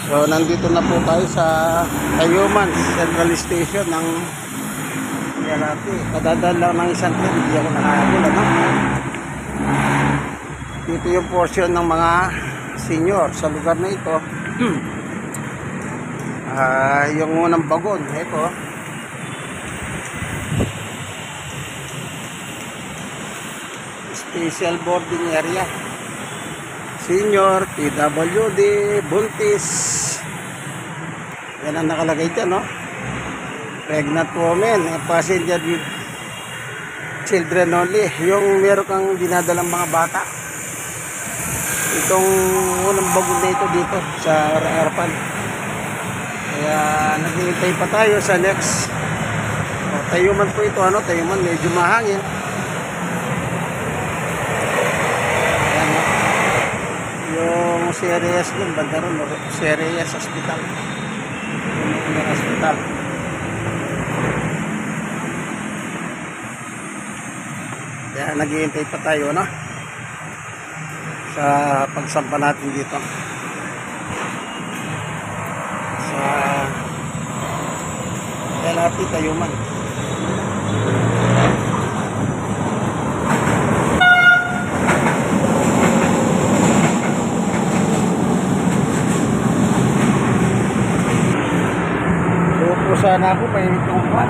So nandito na po tayo sa Tayuman Central Station ng Yalati. Kadadaan lang ng isang train, hindi ako nakakagul, ano? Dito yung portion ng mga senior sa lugar na ito. Yung unang bagon, ito. Special boarding area. Senior, PWD, buntis. Yan ang nakalagay dyan, no? Pregnant women, passenger with children only. Yung meron kang dinadalang mga bata. Itong unang bagon na ito dito sa harapan. Kaya naghihintay pa tayo sa next. Tayuman po ito, ano? Tayuman, medyo mahangin. Yung CRS dun, banda ron, CRS Hospital. Yung hospital. Kaya naghihintay pa tayo, no? Sa pagsampa natin dito. Sa LRT Tayuman. Sana ako, mainit ng upan.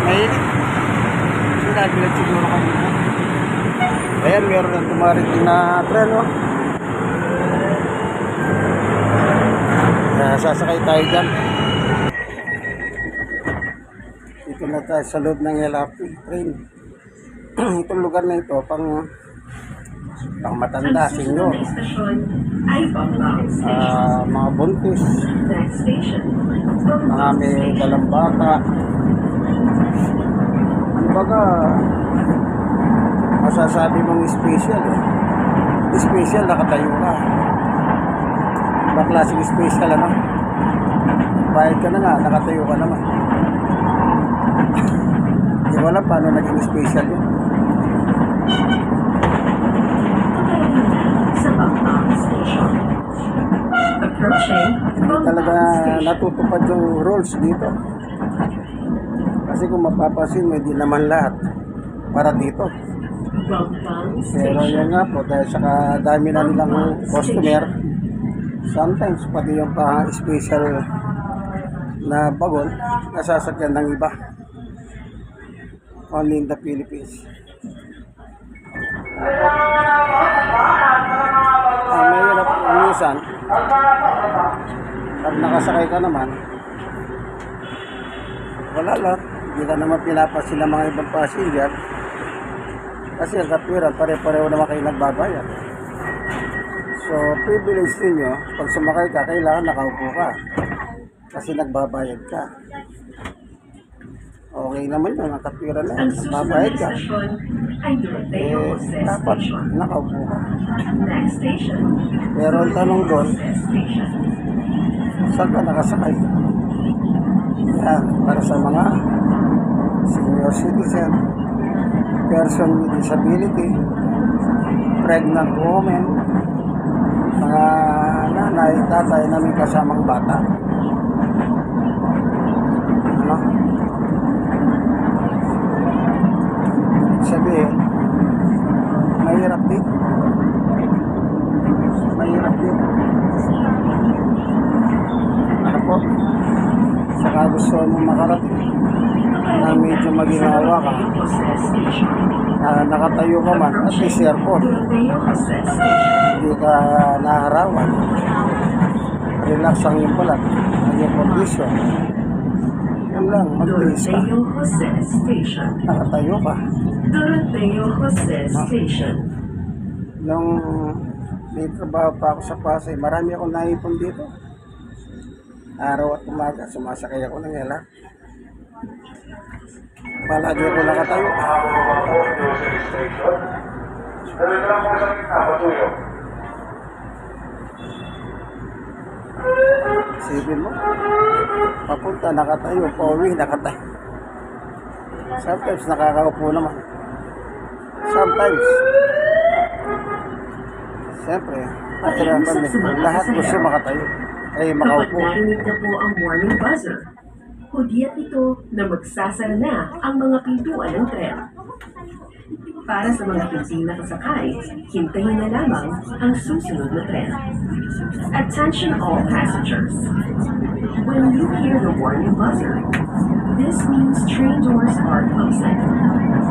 Mainit. Sinabilat siguro kanina. Ayan, meron ng tumariting na tren, no? Sasakay tayo dyan. Dito na tayo sa loob ng LRT train. Itong lugar na ito, pang matanda, senior. Mga buntis, mga may dalang bata. Kumbaga, masasabi mong special, eh. Special, nakatayo ka. Iba klaseng special, ano? Bayad ka na nga, nakatayo ka naman. Hindi wala paano naging special yun. Hindi talaga natutupad yung rules dito. Kasi kung mapapansin mo, hindi naman lahat para dito. Pero yun nga po, dahil sa dami na nilang customer, sometimes pati yung pa-special na bagon nasasakyan ng iba. Only in the Philippines. Ang mahirap minsan, pag nakasakay ka naman, wala lang, hindi ka naman pinapasin ng mga ibang passenger kasi ang katwiran, pare-pareho naman kayo nagbabayad. So, privilege ninyo, pag sumakay ka, kailangan nakaupo ka kasi nagbabayad ka. Okay naman yun, ang katwiran na yun, nagbabayad ka. Dapat nakaupo ka. Pero ang tanong doon, saan ka nakasakay? Yan, para sa mga senior citizen, person with disability, pregnant women, mga nanay, tatay na may kasamang bata. Ano? Sabihin, mahirap din. Mahirap din. Ano po? Saka gusto mong makarating na medyo maginawa ka, nakatayo ka man at least airport, hindi ka naharawan, relax ang yung balat, ang yung condition. Yun lang, mag-place ka, nakatayo ka. Nung may trabaho pa ako sa Pasay, marami akong naipon dito. Araw at umaga, sumasakay ako ng hela. Palagi ako nakatayo. Isipin mo, papunta nakatayo, pauwi nakatayo. Sometimes nakakaupo naman. Sometimes. Siyempre, Mahirapan din. Lahat gusto makatayo. Ay, Kapag makaupo. narinig na po ang warning buzzer, hudyat ito na magsasara na ang mga pintuan ng tren. Para sa mga hindi nakasakay, hintayin na lamang ang susunod na tren. Attention all passengers. When you hear the warning buzzer, this means train doors are closing.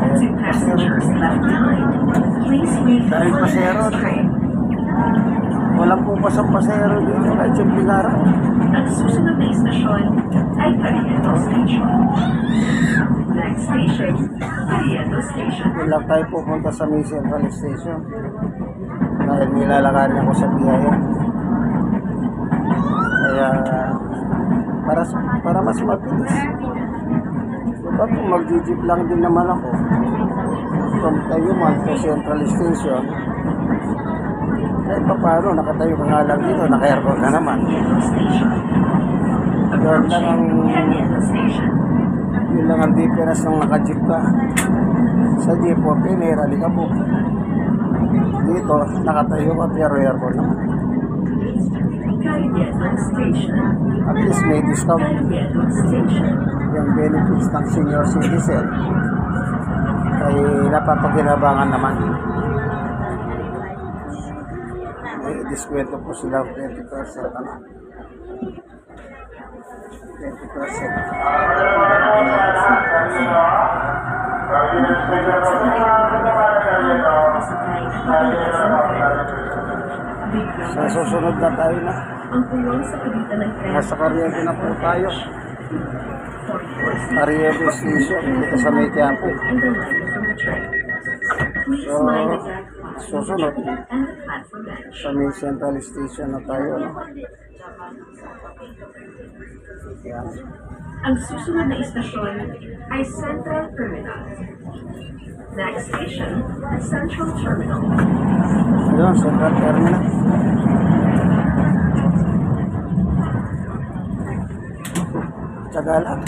To passengers left behind, please wait for Dahil the pasero. next train. Walang pupasang pasero dito kahit yung Pilara. Ang susunod na istasyon ay Carriedo Station. Next station, Carriedo Station. Doon lang tayo pupunta sa May Central Station. Dahil nilalakarin ako sa biyaya. Kaya para mas mabilis. Diba kung mag-jeep lang din naman ako from Tayuman to Central Station, kahit pa paano, nakatayo ka nga lang dito, naka-aircon ka naman. Yun lang ang difference ng naka-jeep ka. Sa jeep po, pinirali ka po. Dito, nakatayo ka, pero aircon naman. At least may discount. Yung benefits ng senior citizen ay napapaginabangan naman. May diskwento po sila 20%. Ano? 20%. Sa susunod na tayo na. Ang puwang sa pagitan ng tren. Nasa Carriedo na po tayo. Carriedo Station dito sa May Quiapo. So, susunod sa May Central Station na tayo. No? Yan. Ang susunod na istasyon ay Central Terminal. Next station, Central Terminal. Ayun, Central Terminal. Tsaga lang.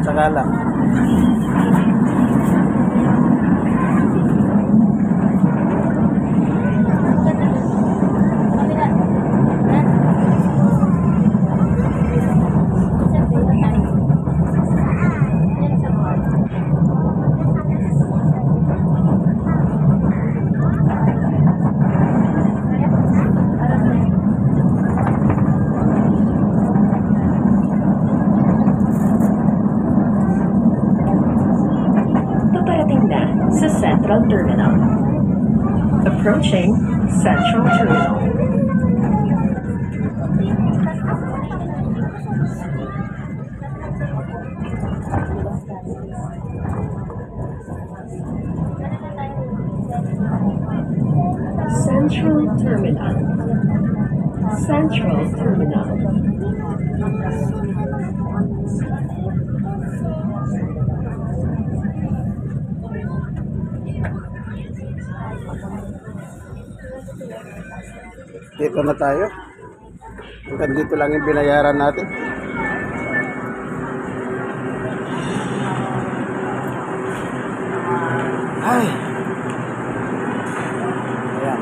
Tsaga lang. Sa Central Terminal. Approaching Central Terminal. Central Terminal. Central Terminal. Dito na tayo. Hanggang dito lang yung binayaran natin. Ay! Ayan.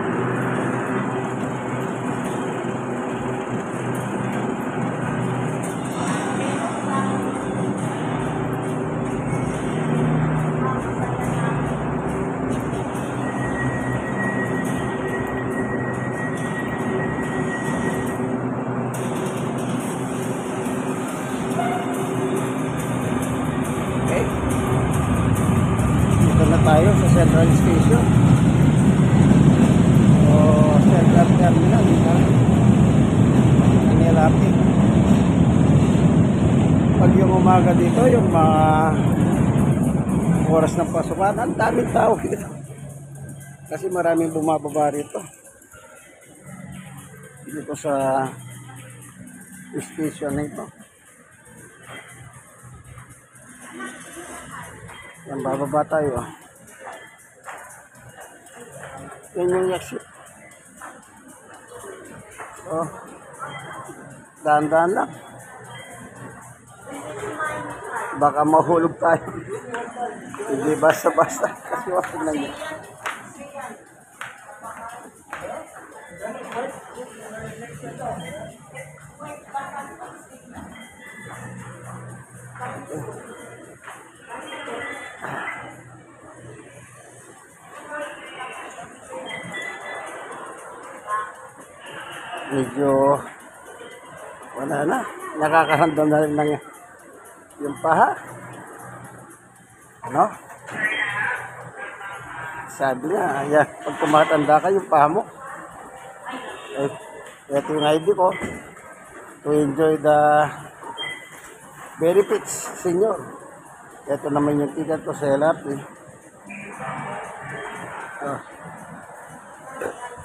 Tayo sa Central Station o Central Terminal Inilati. Pag yung umaga dito, yung mga oras ng pasukan, ang daming tao dito kasi maraming bumababa rito dito sa station na ito. Yan, bababa tayo. Yan yung exit. So, dahan-dahan lang. Baka mahulog tayo. Hindi basta-basta. Kasi wala na yun. Medyo wala na. Nakakahandol na rin ng yung paha. Ano? Sabi niya, ayan, pag tumatanda ka yung paha mo. Eh, ito yung ID ko. To enjoy the benefits, senior. Ito naman yung ticket ko sa LRT.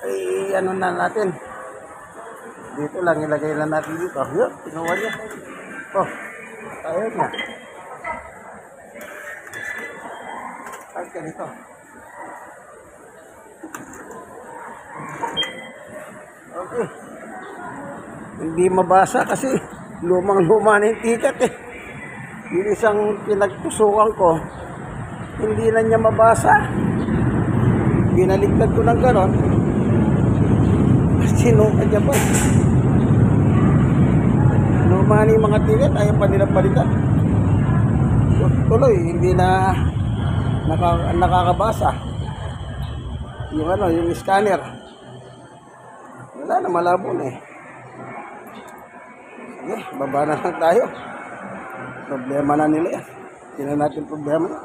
Ay, ano na natin. Dito lang, ilagay lang natin dito. Yun, pinuha niya. Ayaw niya. Kahit ganito. Okay. Hindi mabasa kasi lumang-luma na yung ticket eh. Yung isang pinagtusukan ko, hindi na niya mabasa. Binaligtad ko ng ganon. Sinuka niya pa. Luma na yung mga ticket, ayaw pa nila palitan. Tuloy, hindi na nakakabasa. Yung ano, yung scanner. Wala na, malabo na eh. Sige, baba na lang tayo. Problema na nila yan. Hindi na natin problema na.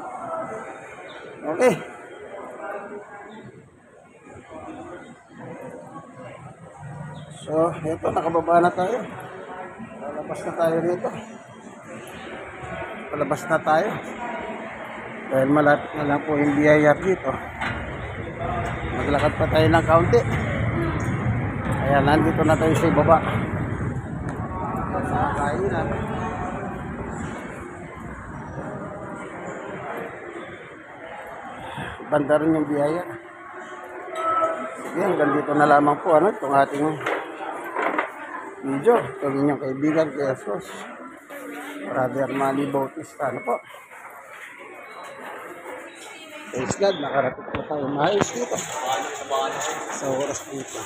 Okay. So, ito, nakababa na tayo. Palabas na tayo rito. Palabas na tayo. Dahil malapit na lang po yung BIR dito. Maglakad pa tayo ng kaunti. Kaya nandito na tayo sa ibaba. Sa kainan. Banda rin yung BIR. Sige, hanggang dito na lamang po itong ating video. Ito rin yung kaibigan kay Jesus, Brother Manny Bautista. Po? Thanks God, nakarating po tayo maayos dito. Sa oras dito.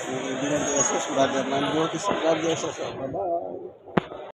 Yung kaibigan kay Jesus, Brother Manny Bautista. God bless us. Bye-bye.